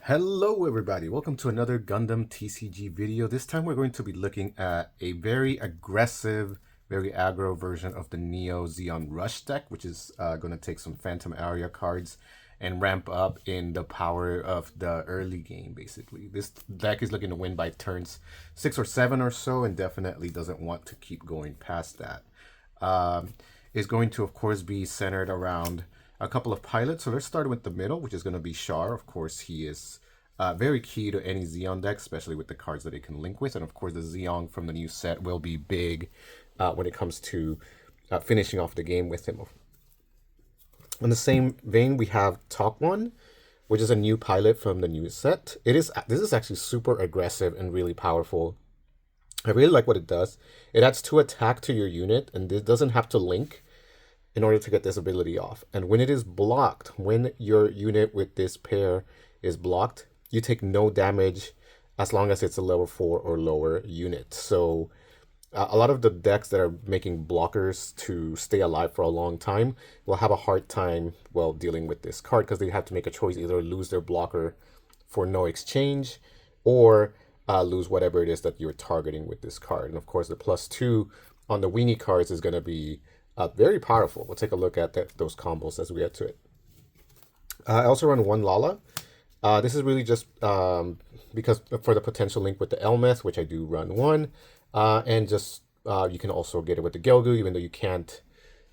Hello everybody, welcome to another Gundam TCG video. This time we're going to be looking at a very aggressive, very aggro version of the Neo Zeong Rush deck, which is going to take some Phantom Area cards and ramp up in the power of the early game, basically. This deck is looking to win by turns 6 or 7 or so, and definitely doesn't want to keep going past that. It's going to, of course, be centered around a couple of pilots. So let's start with the middle, which is going to be Char. Of course, he is very key to any Zeong deck, especially with the cards that it can link with. And of course, the Zeong from the new set will be big when it comes to finishing off the game with him. In the same vein, we have Top One, which is a new pilot from the new set. This is actually super aggressive and really powerful. I really like what it does. It adds 2 attack to your unit, and it doesn't have to link in order to get this ability off. And when it is blocked, when your unit with this pair is blocked, you take no damage as long as it's a level 4 or lower unit. So a lot of the decks that are making blockers to stay alive for a long time will have a hard time, well, dealing with this card, because they have to make a choice, either lose their blocker for no exchange or lose whatever it is that you're targeting with this card. And of course, the +2 on the weenie cards is going to be very powerful. We'll take a look at those combos as we get to it. I also run one Lala. This is really just because for the potential link with the Elmeth, which I do run one. And just you can also get it with the Gelgu, even though you can't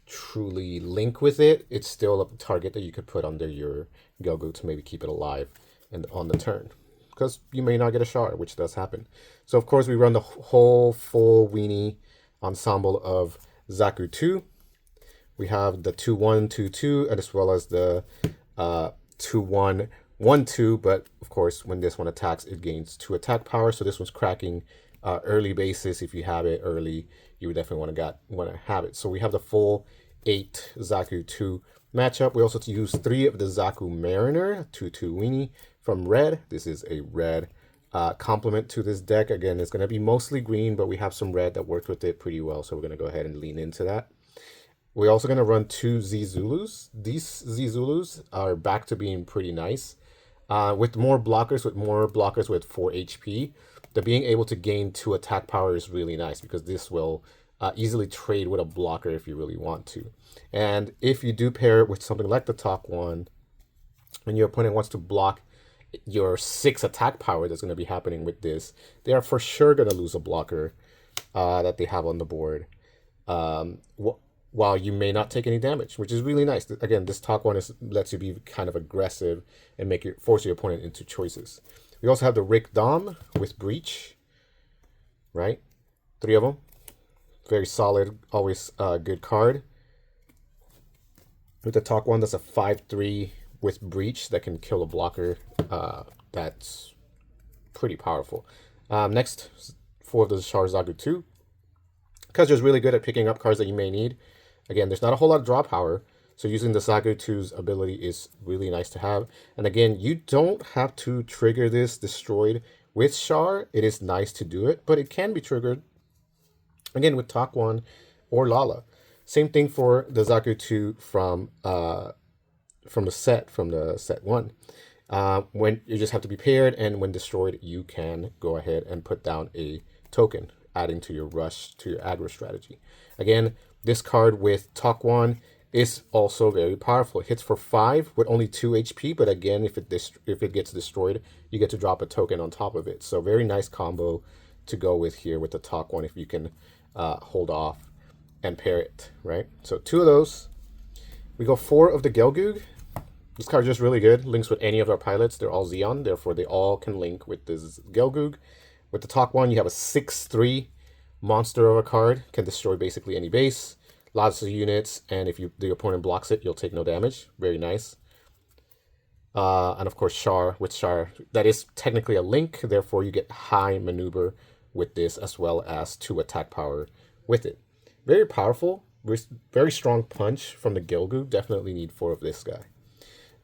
truly link with it. It's still a target that you could put under your Gelgu to maybe keep it alive and on the turn, because you may not get a Char, which does happen. So of course we run the whole full weenie ensemble of Zaku 2. We have the 2-1, 2-2, as well as the 2-1, 1-2. But of course, when this one attacks, it gains 2 attack power. So this one's cracking early basis. If you have it early, you would definitely want to have it. So we have the full 8 Zaku 2 matchup. We also use 3 of the Zaku Mariner 2-2 weenie from red. This is a red complement to this deck. Again, it's going to be mostly green, but we have some red that worked with it pretty well. So we're going to go ahead and lean into that. We're also going to run 2 Z Zulus. These Z Zulus are back to being pretty nice. With more blockers with 4 HP, the being able to gain 2 attack power is really nice, because this will easily trade with a blocker if you really want to. And if you do pair it with something like the top one, and your opponent wants to block your 6 attack power that's going to be happening with this, they are for sure going to lose a blocker that they have on the board. While you may not take any damage, which is really nice. Again, this top one lets you be kind of aggressive and force your opponent into choices. We also have the Rick Dom with Breach, right? 3 of them. Very solid, always a good card. With the top one, that's a 5-3 with Breach that can kill a blocker. That's pretty powerful. Next, 4 of the Char Zaku 2. Because it's really good at picking up cards that you may need. Again, there's not a whole lot of draw power, so using the Zaku 2's ability is really nice to have. And again, you don't have to trigger this destroyed with Char. It is nice to do it, but it can be triggered, again, with Top 1 or Lala. Same thing for the Zaku 2 from the set 1. When you just have to be paired, and when destroyed, you can go ahead and put down a token, adding to your rush, to your aggro strategy. Again, this card with Top 1 is also very powerful. It hits for 5 with only 2 HP, but again, if it gets destroyed, you get to drop a token on top of it. So very nice combo to go with here with the Top 1 if you can hold off and pair it, right? So 2 of those. We go 4 of the Gelgug. This card is just really good. Links with any of our pilots. They're all Zeong, therefore they all can link with this Gelgug. With the Top 1, you have a 6-3 monster of a card, can destroy basically any base, lots of units, and if the opponent blocks it, you'll take no damage. Very nice. And of course, Char, that is technically a link, therefore you get high maneuver with this, as well as 2 attack power with it. Very powerful, very strong punch from the Gelgu. Definitely need 4 of this guy.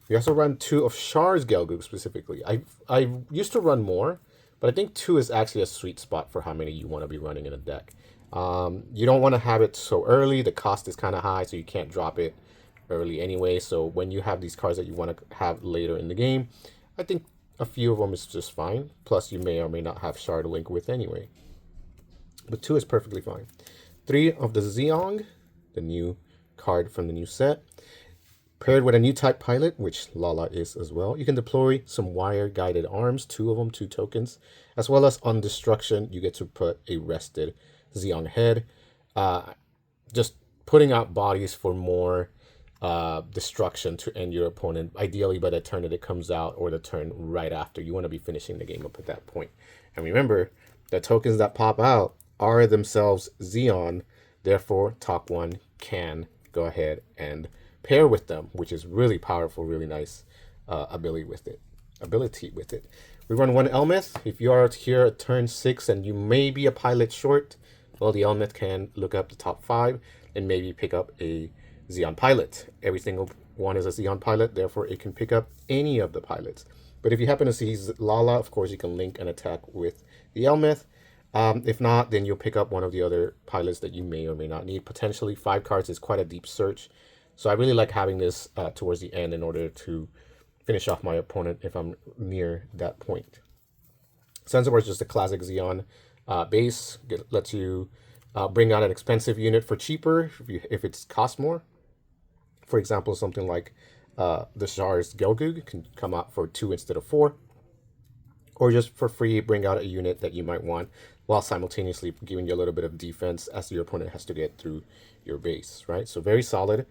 We also run 2 of Char's Gelgu specifically. I used to run more, but I think 2 is actually a sweet spot for how many you want to be running in a deck. You don't want to have it so early. The cost is kind of high, so you can't drop it early anyway. So when you have these cards that you want to have later in the game, I think a few of them is just fine. Plus, you may or may not have Shard Link with anyway. But 2 is perfectly fine. 3 of the Zeong, the new card from the new set. Paired with a new type pilot, which Lala is as well. You can deploy some wire-guided arms, 2 of them, 2 tokens. As well as on destruction, you get to put a rested Zeong head. Just putting out bodies for more destruction to end your opponent, ideally by the turn that it comes out or the turn right after. You want to be finishing the game up at that point. And remember, the tokens that pop out are themselves Zeon, therefore top 1 can go ahead and pair with them, which is really powerful, really nice ability with it. We run 1 Elmeth. If you are here at turn 6 and you may be a pilot short, well, the Elmeth can look up the top 5 and maybe pick up a Zeon pilot. Every single one is a Zeon pilot, therefore it can pick up any of the pilots. But if you happen to see Lala, of course you can link an attack with the Elmeth. If not, then you'll pick up one of the other pilots that you may or may not need. Potentially 5 cards is quite a deep search. So I really like having this towards the end in order to finish off my opponent if I'm near that point. Sensor is just a classic Zeon base. Lets you bring out an expensive unit for cheaper if it's cost more. For example, something like the Zhar's Gelgug can come out for 2 instead of 4. Or just for free, bring out a unit that you might want while simultaneously giving you a little bit of defense as your opponent has to get through your base, right? So very solid.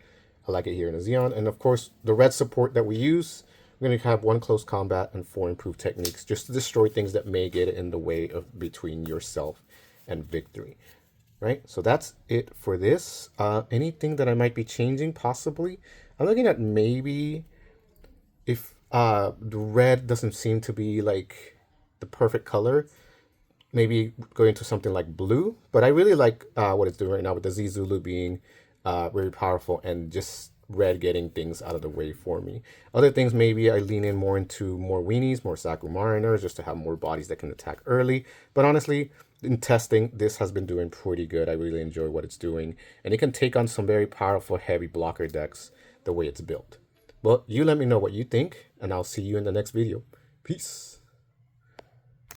I like it here in a Zeon. And of course, the red support that we use, we're going to have 1 close combat and 4 improved techniques just to destroy things that may get in the way of between yourself and victory, right? So that's it for this. Anything that I might be changing, possibly. I'm looking at maybe if the red doesn't seem to be like the perfect color, maybe going to something like blue. But I really like what it's doing right now with the Z Zulu being very powerful and just red getting things out of the way for me. Other things, maybe I lean in more into more weenies, more Saku Mariners, just to have more bodies that can attack early. But honestly, in testing, this has been doing pretty good. I really enjoy what it's doing. And it can take on some very powerful, heavy blocker decks the way it's built. Well, you let me know what you think, and I'll see you in the next video. Peace.